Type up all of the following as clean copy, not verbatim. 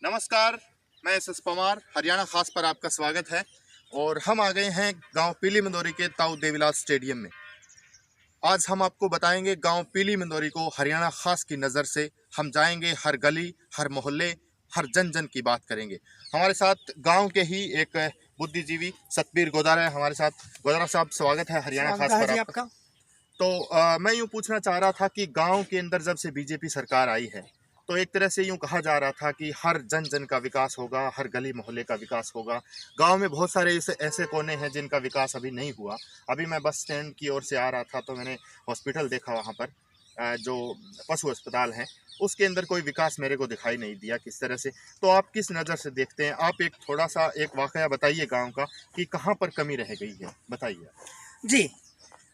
नमस्कार, मैं एस पवार हरियाणा खास पर आपका स्वागत है। और हम आ गए हैं गांव पीली मंदोरी के ताऊ देवीलाल स्टेडियम में। आज हम आपको बताएंगे गांव पीली मंदोरी को हरियाणा खास की नज़र से। हम जाएंगे हर गली, हर मोहल्ले, हर जन जन की बात करेंगे। हमारे साथ गांव के ही एक बुद्धिजीवी सतबीर गोदारा है हमारे साथ। गोदारा साहब, स्वागत है हरियाणा खास पर आपका। तो मैं यूँ पूछना चाह रहा था कि गाँव के अंदर जब से बीजेपी सरकार आई है तो एक तरह से यूं कहा जा रहा था कि हर जन जन का विकास होगा, हर गली मोहल्ले का विकास होगा। गांव में बहुत सारे ऐसे कोने हैं जिनका विकास अभी नहीं हुआ। अभी मैं बस स्टैंड की ओर से आ रहा था तो मैंने हॉस्पिटल देखा, वहां पर जो पशु अस्पताल है उसके अंदर कोई विकास मेरे को दिखाई नहीं दिया किस तरह से। तो आप किस नज़र से देखते हैं? आप एक थोड़ा सा एक वाकया बताइए गाँव का कि कहाँ पर कमी रह गई है, बताइए जी।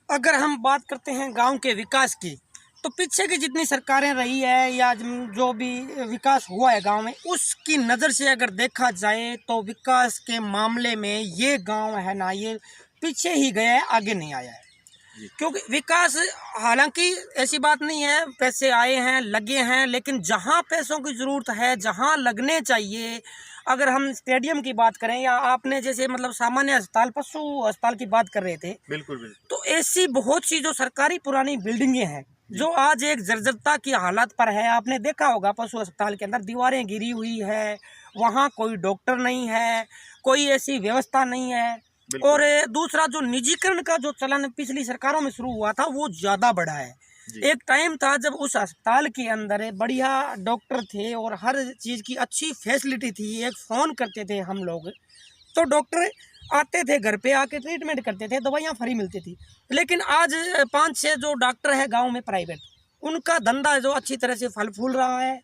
अगर हम बात करते हैं गांव के विकास की, तो पीछे की जितनी सरकारें रही है या जो भी विकास हुआ है गांव में, उसकी नज़र से अगर देखा जाए तो विकास के मामले में ये गांव है ना, ये पीछे ही गया है, आगे नहीं आया है। क्योंकि विकास, हालांकि ऐसी बात नहीं है, पैसे आए हैं, लगे हैं, लेकिन जहां पैसों की ज़रूरत है, जहां लगने चाहिए, अगर हम स्टेडियम की बात करें या आपने जैसे मतलब सामान्य अस्पताल, पशु अस्पताल की बात कर रहे थे, बिल्कुल बिल्कुल। तो ऐसी बहुत सी जो सरकारी पुरानी बिल्डिंगें हैं जो आज एक जर्जरता की हालत पर है। आपने देखा होगा पशु अस्पताल के अंदर दीवारें गिरी हुई है, वहाँ कोई डॉक्टर नहीं है, कोई ऐसी व्यवस्था नहीं है। और दूसरा, जो निजीकरण का जो चलन पिछली सरकारों में शुरू हुआ था वो ज़्यादा बढ़ा है। एक टाइम था जब उस अस्पताल के अंदर बढ़िया डॉक्टर थे और हर चीज़ की अच्छी फैसिलिटी थी। एक फ़ोन करते थे हम लोग तो डॉक्टर आते थे, घर पे आके ट्रीटमेंट करते थे, दवाइयाँ फ्री मिलती थी। लेकिन आज 5-6 जो डॉक्टर है गांव में प्राइवेट, उनका धंधा जो अच्छी तरह से फल फूल रहा है।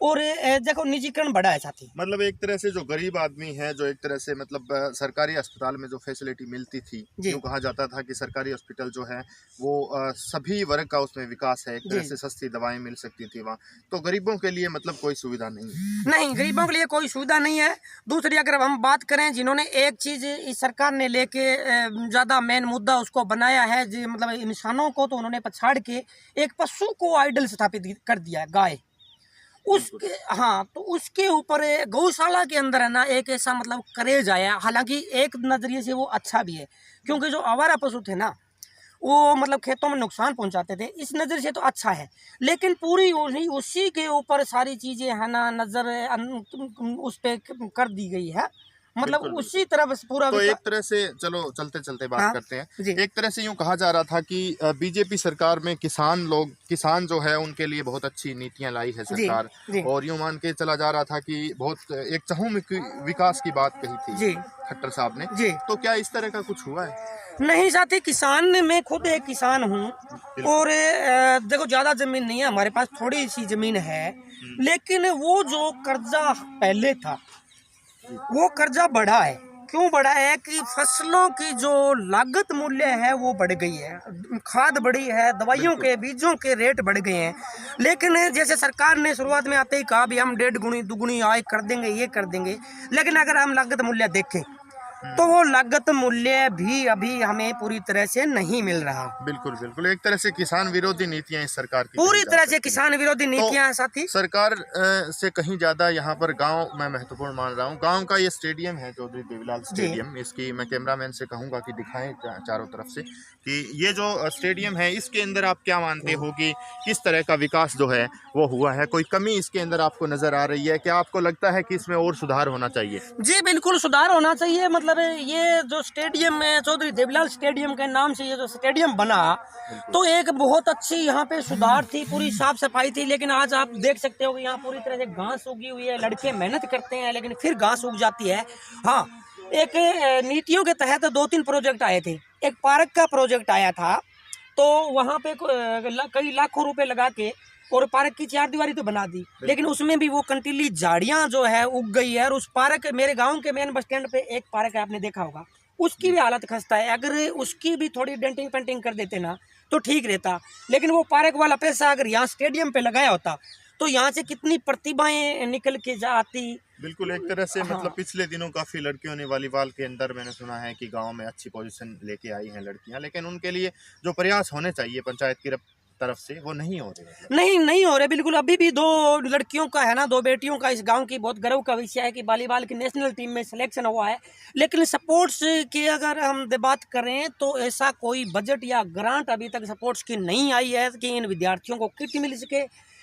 और देखो निजीकरण बढ़ा है साथ ही। मतलब एक तरह से जो गरीब आदमी है, जो एक तरह से मतलब सरकारी अस्पताल में जो फैसिलिटी मिलती थी, यूँ कहा जाता था कि सरकारी हॉस्पिटल जो है वो सभी वर्ग का उसमें विकास है, एक तरह से सस्ती दवाएं मिल सकती थी वहाँ। तो गरीबों के लिए मतलब कोई सुविधा नहीं, गरीबों के लिए कोई सुविधा नहीं है। दूसरी, अगर हम बात करें, जिन्होंने एक चीज़ इस सरकार ने लेके ज़्यादा मेन मुद्दा उसको बनाया है, जो मतलब इंसानों को तो उन्होंने पछाड़ के एक पशु को आइडल स्थापित कर दिया है, गाय। उसके हाँ, तो उसके ऊपर गौशाला के अंदर है ना एक ऐसा मतलब क्रेज आया। हालांकि एक नज़रिए से वो अच्छा भी है, क्योंकि जो आवारा पशु थे ना वो मतलब खेतों में नुकसान पहुंचाते थे, इस नज़र से तो अच्छा है। लेकिन पूरी उसी के ऊपर सारी चीज़ें है ना नज़र उस पर कर दी गई है, मतलब उसी तरह पूरा। तो एक तरह से चलो चलते चलते बात करते हैं। एक तरह से यूं कहा जा रहा था कि बीजेपी सरकार में किसान जो है उनके लिए बहुत अच्छी नीतियां लाई है सरकार, और यूं मान के चला जा रहा था कि बहुत एक चहुमुखी विकास की बात कही थी खट्टर साहब ने। तो क्या इस तरह का कुछ हुआ है? नहीं साथी, किसान, मैं खुद एक किसान हूँ और देखो ज़्यादा ज़मीन नहीं है हमारे पास, थोड़ी सी ज़मीन है। लेकिन वो जो कर्जा पहले था वो कर्जा बढ़ा है। क्यों बढ़ा है कि फसलों की जो लागत मूल्य है वो बढ़ गई है, खाद बढ़ी है, दवाइयों के बीजों के रेट बढ़ गए हैं। लेकिन जैसे सरकार ने शुरुआत में आते ही कहा भी हम 1.5 गुनी 2 गुनी आय कर देंगे, ये कर देंगे। लेकिन अगर हम लागत मूल्य देखें तो वो लागत मूल्य भी अभी हमें पूरी तरह से नहीं मिल रहा। बिल्कुल बिल्कुल, एक तरह से किसान विरोधी नीतियां इस सरकार की, पूरी तरह से किसान विरोधी नीतियां हैं साथी। सरकार से कहीं ज्यादा यहाँ पर गांव मैं महत्वपूर्ण मान रहा हूँ। गांव का ये स्टेडियम है चौधरी देवीलाल स्टेडियम, इसकी मैं कैमरामैन से कहूँगा कि दिखाएं चारों तरफ से कि ये जो स्टेडियम है इसके अंदर आप क्या मानते हो कि किस तरह का विकास जो है वो हुआ है? कोई कमी इसके अंदर आपको नजर आ रही है? क्या आपको लगता है कि इसमें और सुधार होना चाहिए? जी बिल्कुल सुधार होना चाहिए। मतलब ये जो स्टेडियम है चौधरी देवीलाल स्टेडियम के नाम से ये जो स्टेडियम बना, तो एक बहुत अच्छी यहाँ पे सुधार थी, पूरी साफ सफाई थी। लेकिन आज आप देख सकते हो कि यहाँ पूरी तरह से घास उगी हुई है। लड़के मेहनत करते हैं लेकिन फिर घास उग जाती है। हाँ, एक नीतियों के तहत 2-3 प्रोजेक्ट आए थे। एक पार्क का प्रोजेक्ट आया था, तो वहाँ पे कई लाखों रुपए लगा के और पार्क की 4 दीवारी तो बना दी, लेकिन उसमें भी वो कंटीली झाड़ियां जो है उग गई है। और उस पार्क, मेरे गांव के मेन बस स्टैंड पे एक पार्क है, आपने देखा होगा, उसकी भी हालत खस्ता है। अगर उसकी भी थोड़ी डेंटिंग पेंटिंग कर देते ना तो ठीक रहता। लेकिन वो पार्क वाला पैसा अगर यहाँ स्टेडियम पे लगाया होता तो यहाँ से कितनी प्रतिभाएं निकल के जाती। बिल्कुल, एक तरह से मतलब पिछले दिनों काफ़ी लड़कियों ने वॉलीबॉल के अंदर मैंने सुना है कि गांव में अच्छी पोजीशन लेके आई हैं लड़कियां, लेकिन उनके लिए जो प्रयास होने चाहिए पंचायत की तरफ से वो नहीं हो रहे? नहीं हो रहे बिल्कुल। अभी भी 2 लड़कियों का है ना, 2 बेटियों का इस गांव की बहुत गर्व का विषय है कि वॉलीबॉल की नेशनल टीम में सिलेक्शन हुआ है। लेकिन सपोर्ट्स की अगर हम बात करें तो ऐसा कोई बजट या ग्रांट अभी तक सपोर्ट्स की नहीं आई है कि इन विद्यार्थियों को किट मिल सके,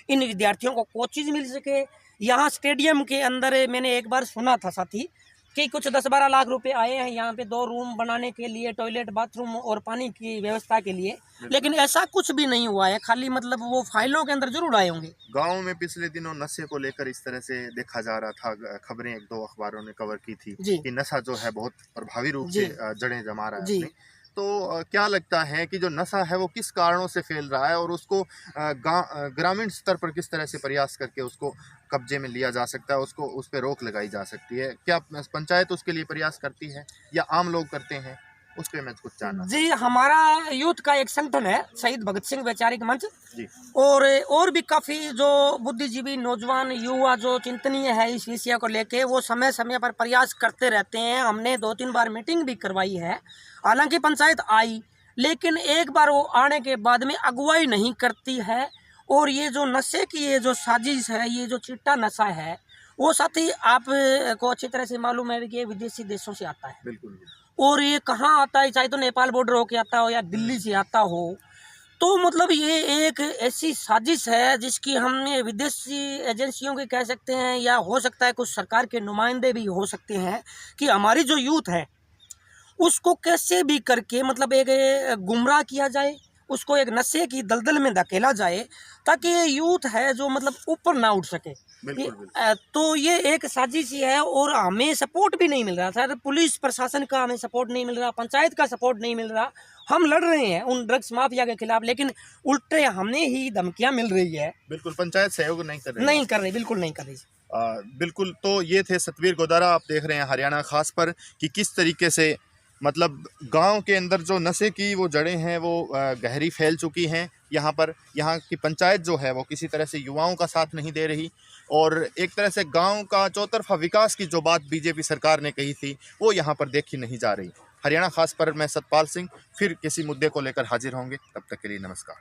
इन विद्यार्थियों को कोचेज मिल सके। यहाँ स्टेडियम के अंदर मैंने एक बार सुना था साथी कि कुछ 10-12 लाख रुपए आए हैं यहाँ पे 2 रूम बनाने के लिए, टॉयलेट, बाथरूम और पानी की व्यवस्था के लिए, लेकिन ऐसा कुछ भी नहीं हुआ है। खाली मतलब वो फाइलों के अंदर जरूर आए होंगे। गांव में पिछले दिनों नशे को लेकर इस तरह से देखा जा रहा था, खबरें 1-2 अखबारों ने कवर की थी कि नशा जो है बहुत प्रभावी रूप से जड़ें जमा रहा है अपनी। तो क्या लगता है कि जो नशा है वो किस कारणों से फैल रहा है और उसको ग्रामीण स्तर पर किस तरह से प्रयास करके उसको कब्जे में लिया जा सकता है, उसको उस पर रोक लगाई जा सकती है? क्या पंचायत उसके लिए प्रयास करती है या आम लोग करते हैं? उस पर मैं कुछ जानना। जी, हमारा यूथ का एक संगठन है शहीद भगत सिंह वैचारिक मंच जी, और भी काफ़ी जो बुद्धिजीवी नौजवान युवा जो चिंतनीय है इस विषय को लेके, वो समय समय पर प्रयास करते रहते हैं। हमने 2-3 बार मीटिंग भी करवाई है। हालांकि पंचायत आई, लेकिन एक बार वो आने के बाद में अगुवाई नहीं करती है। और ये जो नशे की ये जो साजिश है, ये जो चिट्टा नशा है, वो साथी आप को अच्छी तरह से मालूम है कि ये विदेशी देशों से आता है। बिल्कुल। और ये कहाँ आता है, चाहे तो नेपाल बॉर्डर होके आता हो या दिल्ली से आता हो। तो मतलब ये एक ऐसी साजिश है जिसकी हम विदेशी एजेंसियों की कह सकते हैं, या हो सकता है कुछ सरकार के नुमाइंदे भी हो सकते हैं, कि हमारी जो यूथ है उसको कैसे भी करके मतलब एक गुमराह किया जाए, उसको एक नशे की दलदल में धकेला जाए, ताकि ये यूथ है जो मतलब ऊपर ना उठ सके। तो ये एक साजिश ही है। और हमें सपोर्ट भी नहीं मिल रहा सर, पुलिस प्रशासन का हमें सपोर्ट नहीं मिल रहा, पंचायत का सपोर्ट नहीं मिल रहा। हम लड़ रहे हैं उन ड्रग्स माफिया के खिलाफ, लेकिन उल्टे हमें ही धमकियां मिल रही है। बिल्कुल, पंचायत सहयोग नहीं कर रही। नहीं कर रही, बिल्कुल नहीं कर रही। बिल्कुल। तो ये थे सतवीर गोदारा, आप देख रहे हैं हरियाणा खास पर कि किस तरीके से मतलब गांव के अंदर जो नशे की वो जड़ें हैं वो गहरी फैल चुकी हैं। यहाँ की पंचायत जो है वो किसी तरह से युवाओं का साथ नहीं दे रही, और एक तरह से गांव का चौतरफा विकास की जो बात बीजेपी सरकार ने कही थी वो यहाँ पर देखी नहीं जा रही। हरियाणा खास पर मैं सतपाल सिंह फिर किसी मुद्दे को लेकर हाजिर होंगे, तब तक के लिए नमस्कार।